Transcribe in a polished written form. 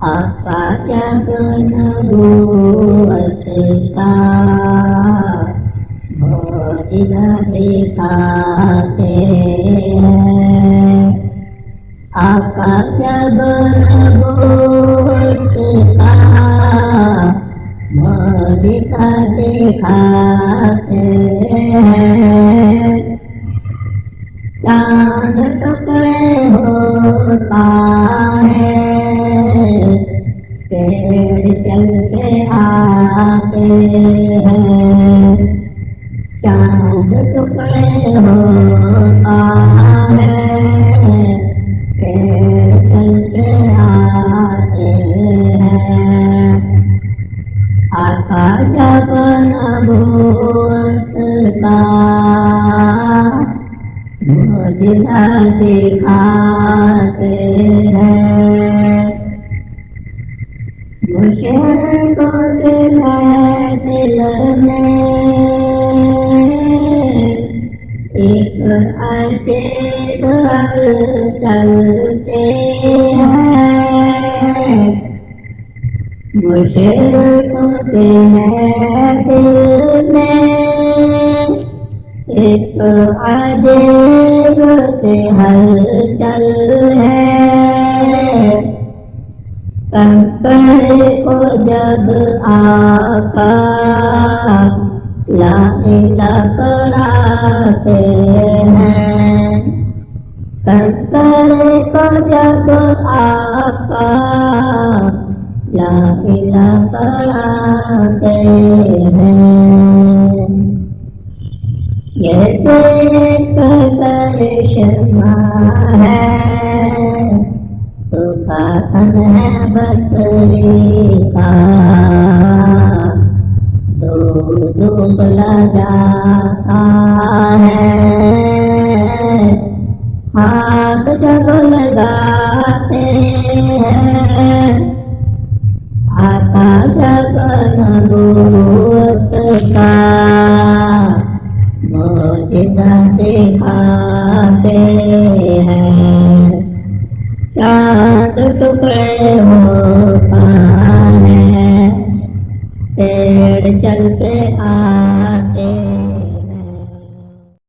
अपाचन भूत का भोजन दिखाते हैं। अपाचन भूत का भोजन दिखाते हैं। चांद टुकड़े होता है, पेड़ चल के आते हैं। चांद टुकड़े होता है, पेड़ चल के आते हैं। आकाश बन भूत का मुझे दिखाते हैं। मुझे को दिल में एक अजब चलते हैं। मुझे को दिल में एक अजब से हलचल है। कंकड़ को जब आका लाए लकड़ाते हैं। कंकड़ को जब आका लाए लकड़ाते हैं। ये एक करिश्मा है, सुखान है बकरी का। दूध उबला जाता है, हाथ जब लगाते हैं। आकाश बन भूत का मुझे दिखाते हैं। चांद टुकड़े होता है, पेड़ चल के आ